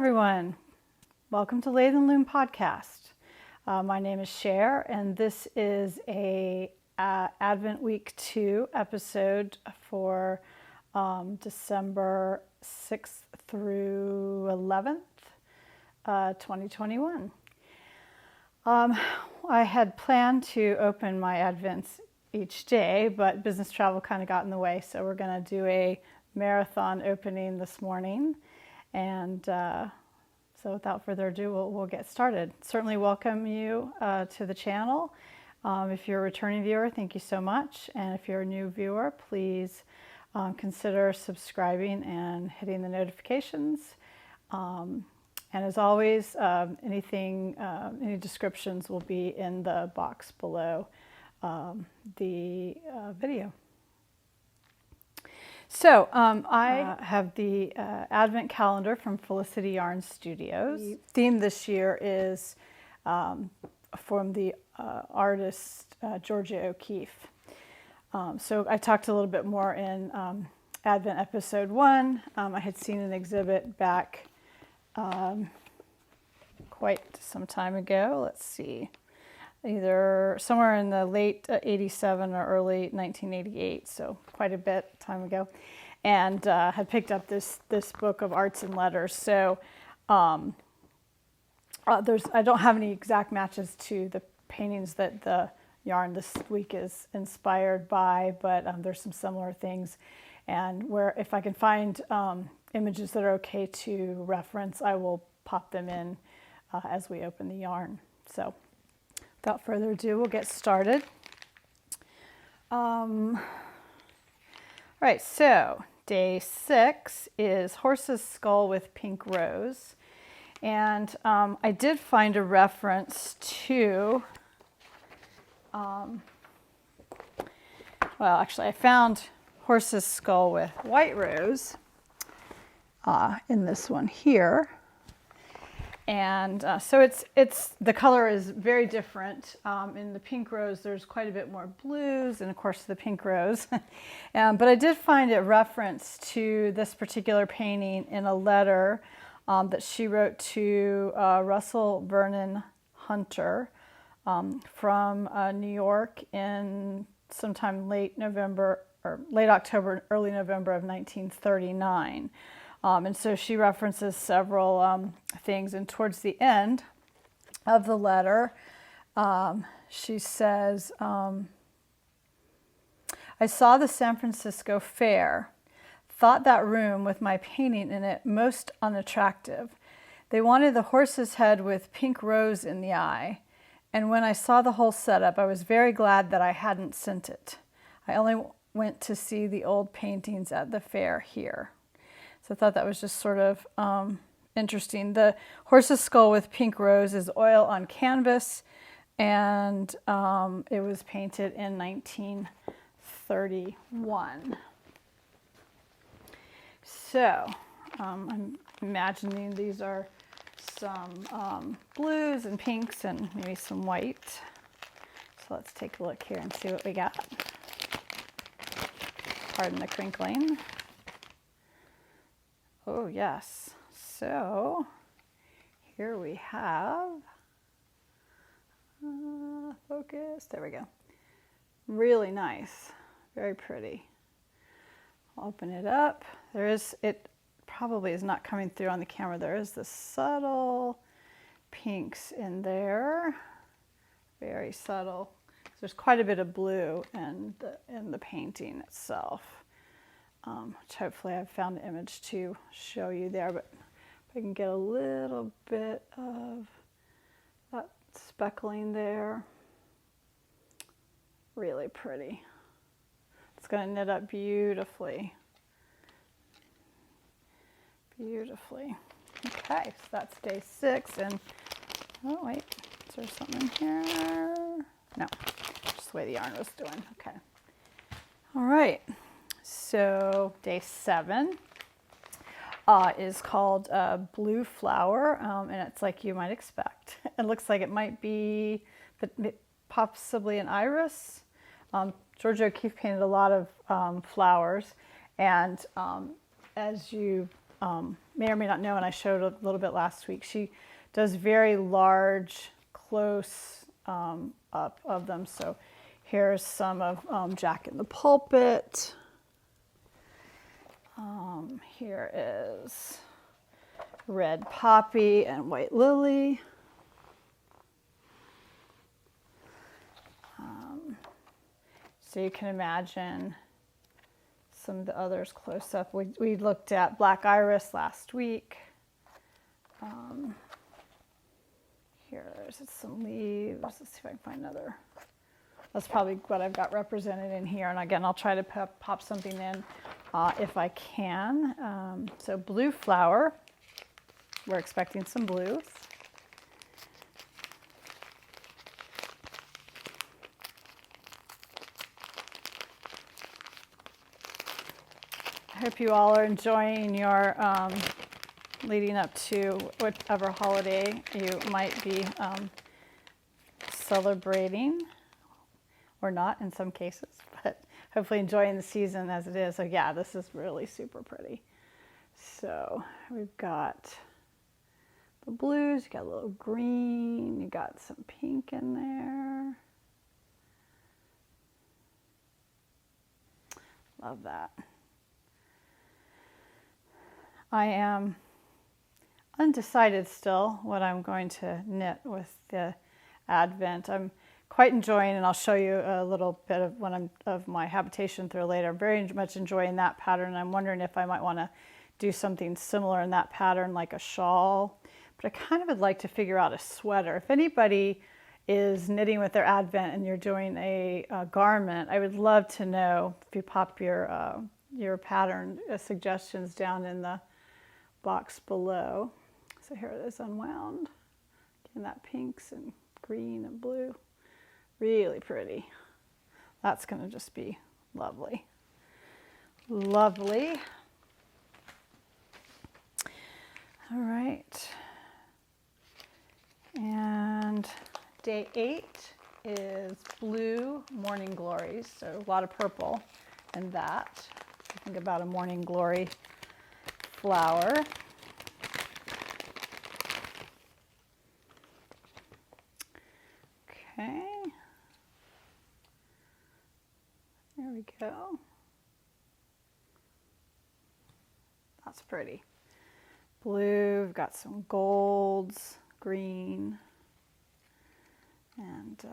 everyone. Welcome to Lathe and Loom podcast. My name is Cher, and this is a Advent Week 2 episode for December 6th through 11th, 2021. I had planned to open my Advents each day, but business travel kind of got in the way, so we're going to do a marathon opening this morning. And so without further ado, we'll get started. Certainly welcome you to the channel. If you're a returning viewer, thank you so much. And if you're a new viewer, please consider subscribing and hitting the notifications. And as always, any descriptions will be in the box below the video. So I have the Advent calendar from Felicity Yarn Studios. The theme this year is from the artist Georgia O'Keeffe. So I talked a little bit more in Advent episode 1. I had seen an exhibit back quite some time ago. Let's see. Either somewhere in the late 87 or early 1988, so quite a bit time ago, and had picked up this book of arts and letters. So I don't have any exact matches to the paintings that the yarn this week is inspired by, but there's some similar things, and where if I can find images that are okay to reference, I will pop them in as we open the yarn. So without further ado, we'll get started. All right, so day 6 is Horse's Skull with Pink Rose. And I did find a reference to, well, actually I found Horse's Skull with White Rose in this one here. And so it's the color is very different. In the pink rose, there's quite a bit more blues, and of course the pink rose. But I did find a reference to this particular painting in a letter that she wrote to Russell Vernon Hunter from New York in sometime late October, early November of 1939. And so she references several things, and towards the end of the letter, she says, I saw the San Francisco Fair, thought that room with my painting in it most unattractive. They wanted the horse's head with pink rose in the eye, and when I saw the whole setup, I was very glad that I hadn't sent it. I only went to see the old paintings at the fair here. So I thought that was just sort of interesting. The Horse's Skull with Pink Rose is oil on canvas, and it was painted in 1931. So I'm imagining these are some blues and pinks and maybe some white. So let's take a look here and see what we got. Pardon the crinkling. Oh yes, so here we have, focus, there we go. Really nice, very pretty. I'll open it up. It probably is not coming through on the camera. There is the subtle pinks in there, very subtle. There's quite a bit of blue in the painting itself. Which hopefully I've found an image to show you there, but if I can get a little bit of that speckling there. Really pretty. It's going to knit up beautifully. Beautifully. Okay, so that's day 6, and oh wait, is there something in here? No, just the way the yarn was doing. Okay. All right. So day 7 is called Blue Flower, and it's like you might expect. It looks like it might be possibly an iris. Georgia O'Keeffe painted a lot of flowers, and as you may or may not know, and I showed a little bit last week, she does very large, close up of them. So here's some of Jack in the Pulpit. Here is Red Poppy and White Lily. So you can imagine some of the others close up. We looked at Black Iris last week. Here's some leaves. Let's see if I can find another. That's probably what I've got represented in here. And again, I'll try to pop something in if I can. So blue flower. We're expecting some blues. I hope you all are enjoying your leading up to whatever holiday you might be celebrating, or not in some cases, but hopefully enjoying the season as it is. So yeah, this is really super pretty. So we've got the blues, you got a little green, you got some pink in there. Love that. I am undecided still what I'm going to knit with the Advent. I'm quite enjoying, and I'll show you a little bit of my Habitation Throw later. I'm very much enjoying that pattern. I'm wondering if I might want to do something similar in that pattern, like a shawl. But I kind of would like to figure out a sweater. If anybody is knitting with their Advent and you're doing a garment, I would love to know if you pop your pattern suggestions down in the box below. So here it is, Unwound. Again, that pinks and green and blue. Really pretty. That's going to just be lovely. Lovely. All right. And day 8 is Blue Morning Glories. So a lot of purple in that. So think about a Morning Glory flower. Okay. There we go. That's pretty. Blue, we've got some golds, green, and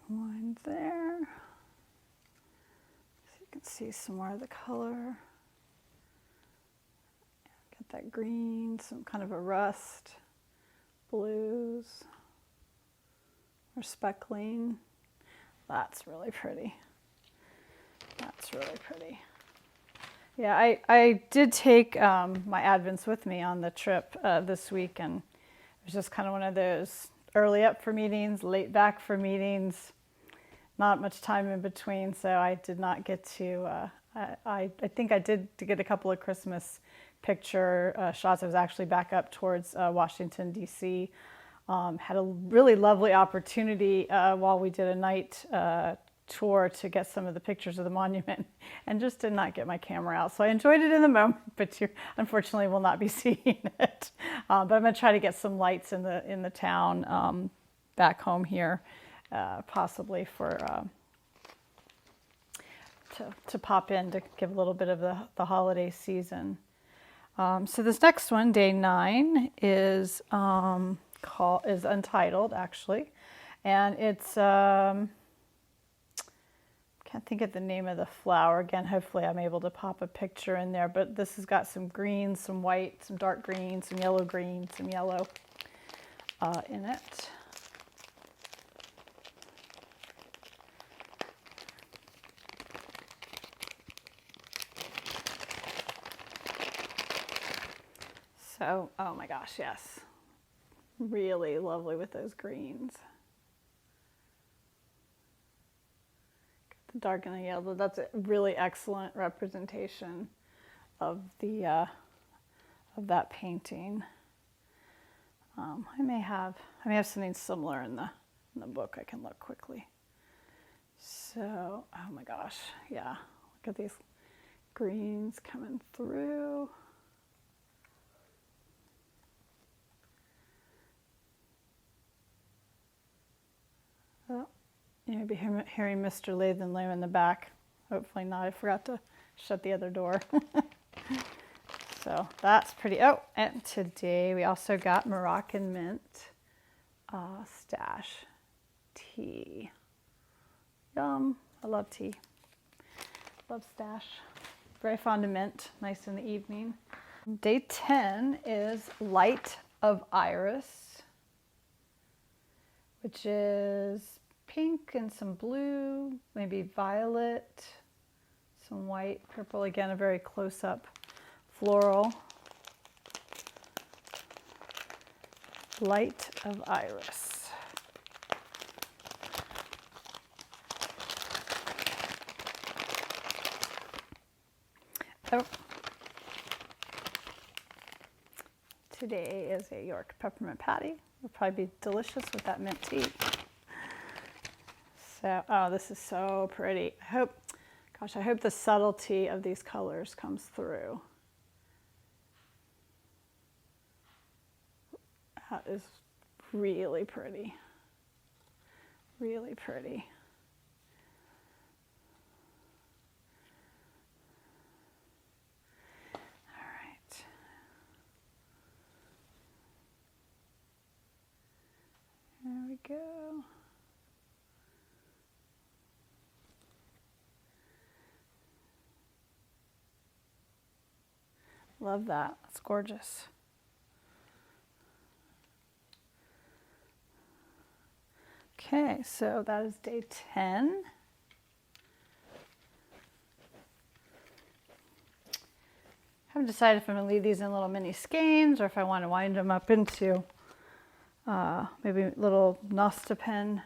unwind there. So you can see some more of the color. Get that green, some kind of a rust, blues, or speckling. That's really pretty. That's really pretty. Yeah, I did take my Advents with me on the trip this week, and it was just kind of one of those early up for meetings, late back for meetings, not much time in between, so I did not get to, I think I did to get a couple of Christmas picture shots. I was actually back up towards Washington, D.C., had a really lovely opportunity while we did a night tour to get some of the pictures of the monument, and just did not get my camera out. So I enjoyed it in the moment, but you unfortunately will not be seeing it. But I'm going to try to get some lights in the town back home here, possibly for to pop in to give a little bit of the holiday season. So this next one, day 9, is Untitled, actually, and it's can't think of the name of the flower. Again, hopefully I'm able to pop a picture in there, but this has got some green, some white, some dark green, some yellow green, some yellow in it. So, oh my gosh, yes. Really lovely with those greens. The dark and the yellow, that's a really excellent representation of the of that painting. I may have something similar in the book. I can look quickly. So, oh my gosh, yeah, look at these Greens coming through. Oh, you may be hearing Mr. Lathe and Loom in the back. Hopefully not. I forgot to shut the other door. So that's pretty. Oh, and today we also got Moroccan mint stash tea. Yum. I love tea. Love stash. Very fond of mint. Nice in the evening. Day 10 is Light of Iris, which is pink and some blue, maybe violet, some white, purple. Again, a very close-up floral. Light of Iris. Oh. Today is a York peppermint patty. It'll probably be delicious with that mint tea. So, oh, this is so pretty. I hope the subtlety of these colors comes through. That is really pretty. Really pretty. All right. There we go. Love that. That's gorgeous. Okay, so that is day 10. Haven't decided if I'm going to leave these in little mini skeins or if I want to wind them up into maybe little Nostapen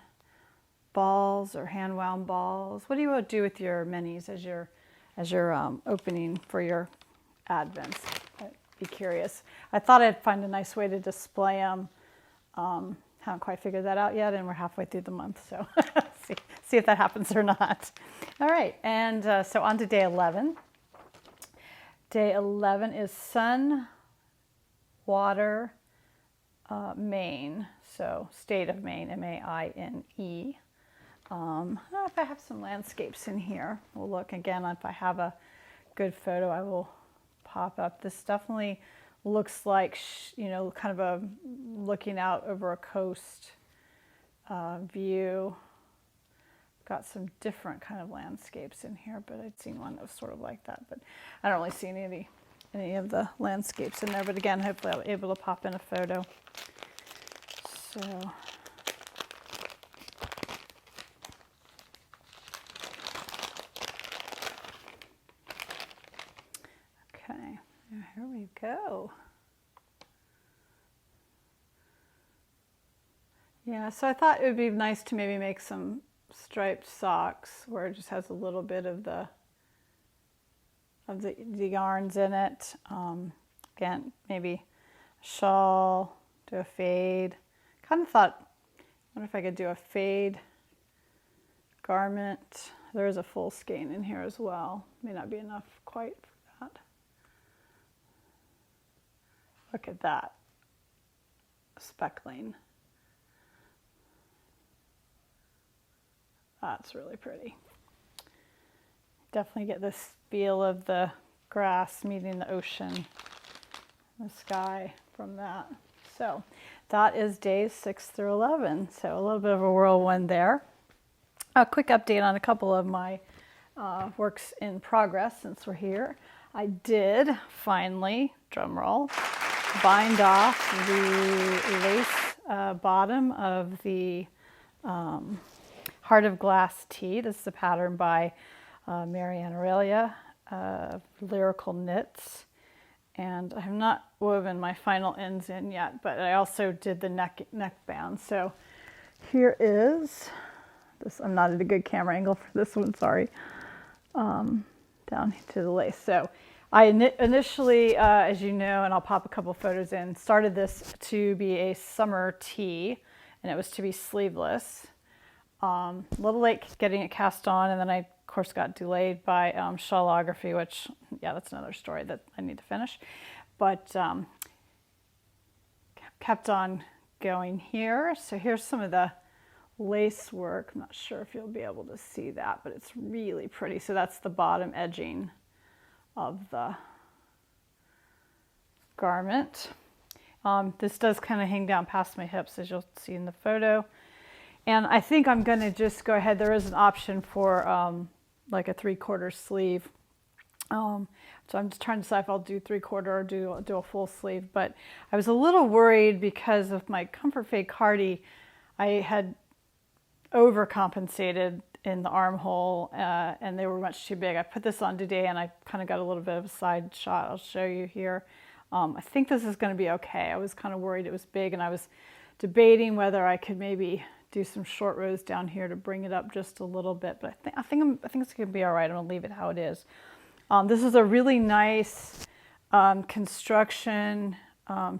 balls or hand wound balls. What do you do with your minis as you're opening for your Advents? I'd be curious. I thought I'd find a nice way to display them. Haven't quite figured that out yet, and we're halfway through the month, so see if that happens or not. All right, and so on to day 11. Day 11 is Sun, Water, Maine, so state of Maine, M-A-I-N-E. I don't know if I have some landscapes in here. We'll look again. If I have a good photo, I will pop up. This definitely looks like, you know, kind of a looking out over a coast view. Got some different kind of landscapes in here, but I'd seen one that was sort of like that, but I don't really see any of the landscapes in there. But again, hopefully I'll be able to pop in a photo. So okay, here we go. Yeah, so I thought it would be nice to maybe make some striped socks where it just has a little bit of the yarns in it. Again, maybe a shawl, do a fade. Kind of thought, I wonder if I could do a fade garment. There is a full skein in here as well. May not be enough quite for that. Look at that speckling. That's really pretty. Definitely get this feel of the grass meeting the ocean, the sky from that. So that is days 6 through 11. So a little bit of a whirlwind there. A quick update on a couple of my works in progress since we're here. I did finally, drum roll, bind off the lace bottom of the Heart of Glass tee. This is a pattern by Marianne Aurelia, Lyrical Knits. And I have not woven my final ends in yet, but I also did the neckband. So here is this. I'm not at a good camera angle for this one, sorry. Down to the lace. So I initially, as you know, and I'll pop a couple photos in, started this to be a summer tee, and it was to be sleeveless. A little late getting it cast on, and then I course got delayed by shawlography, which, yeah, that's another story that I need to finish. But kept on going here. So here's some of the lace work. I'm not sure if you'll be able to see that, but it's really pretty. So that's the bottom edging of the garment. This does kind of hang down past my hips, as you'll see in the photo. And I think I'm going to just go ahead. There is an option for like a 3/4 sleeve. So I'm just trying to decide if I'll do 3/4 or do a full sleeve. But I was a little worried because of my Comfort Fade Cardi. I had overcompensated in the armhole and they were much too big. I put this on today and I kind of got a little bit of a side shot. I'll show you here. I think this is going to be okay. I was kind of worried it was big, and I was debating whether I could maybe do some short rows down here to bring it up just a little bit. But I think it's going to be all right. I'm going to leave it how it is. This is a really nice construction,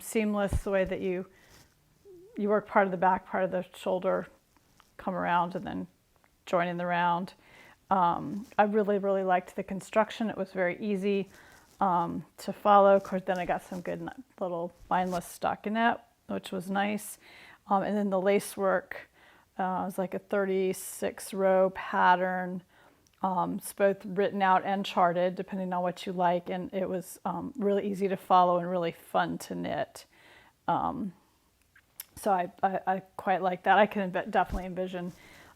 seamless, the way that you work part of the back, part of the shoulder, come around and then join in the round. I really, really liked the construction. It was very easy to follow. Of course, then I got some good little mindless stockinette, which was nice. And then the lace work was like a 36 row pattern. It's both written out and charted, depending on what you like. And it was really easy to follow and really fun to knit. So I quite like that. I can definitely envision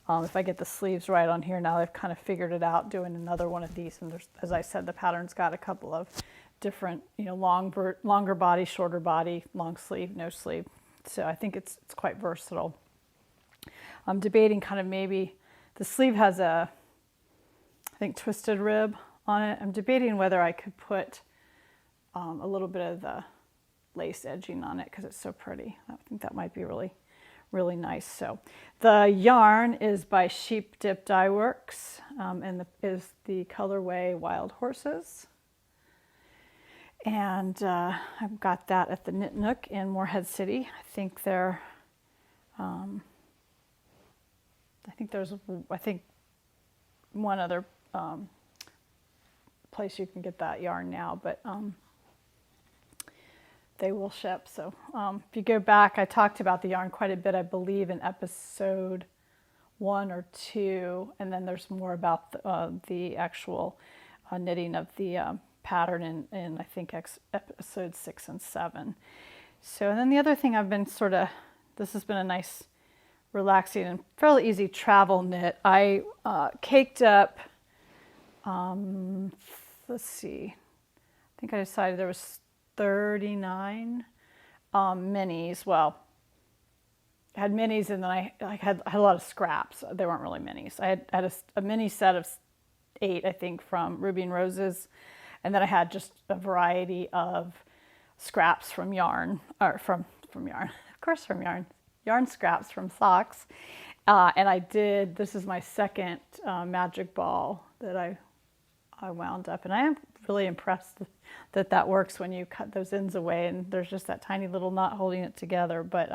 if I get the sleeves right on here now, I've kind of figured it out, doing another one of these. And there's, as I said, the pattern's got a couple of different, longer body, shorter body, long sleeve, no sleeve. So I think it's quite versatile. I'm debating kind of maybe the sleeve has a, I think, twisted rib on it. I'm debating whether I could put a little bit of the lace edging on it because it's so pretty. I think that might be really, really nice. So the yarn is by Sheep Dip Dye Works and is the colorway Wild Horses. And I've got that at the Knit Nook in Morehead City. I think there's one other place you can get that yarn now, but they will ship. So if you go back, I talked about the yarn quite a bit, I believe, in episode 1 or 2, and then there's more about the actual knitting of the pattern in I think episode 6 and 7. So, and then the other thing I've been this has been a nice, relaxing and fairly easy travel knit. I caked up, let's see, I think I decided there was 39 minis. Well, I had minis, and then I had a lot of scraps. They weren't really minis. I had a mini set of 8, I think, from Ruby and Roses, and then I had just a variety of scraps from yarn, or from yarn, of course, from yarn scraps from socks. And this is my second magic ball that I wound up, and I am really impressed that works when you cut those ends away and there's just that tiny little knot holding it together, but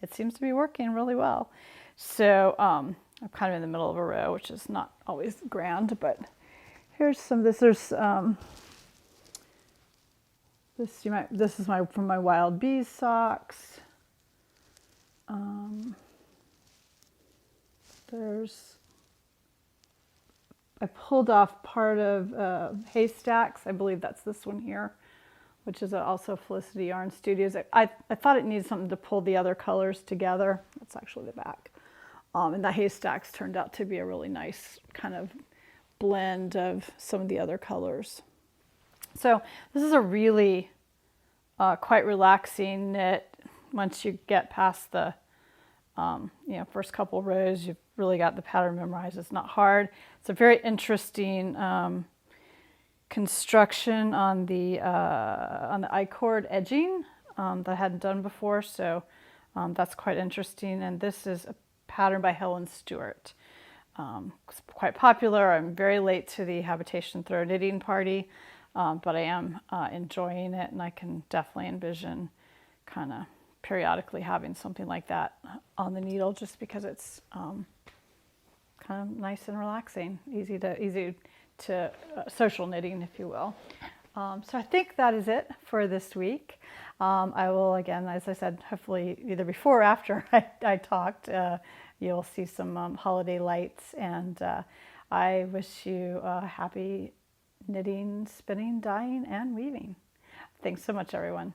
it seems to be working really well. So I'm kind of in the middle of a row, which is not always grand, but here's some of this. There's this is from my Wild Bees socks. I pulled off part of Haystacks. I believe that's this one here, which is also Felicity Yarn Studios. I thought it needed something to pull the other colors together. That's actually the back. And the Haystacks turned out to be a really nice kind of blend of some of the other colors. So this is a really quite relaxing knit. Once you get past the first couple rows, you've really got the pattern memorized. It's not hard. It's a very interesting construction on the I-cord edging that I hadn't done before, so that's quite interesting. And this is a pattern by Helen Stewart. It's quite popular. I'm very late to the Habitation Throw knitting party, but I am enjoying it, and I can definitely envision kind of periodically having something like that on the needle, just because it's kind kind of nice and relaxing, easy to social knitting, if you will. So I think that is it for this week. I will, again, as I said, hopefully either before or after I talked, you'll see some holiday lights, and I wish you a happy knitting, spinning, dyeing, and weaving. Thanks so much, everyone.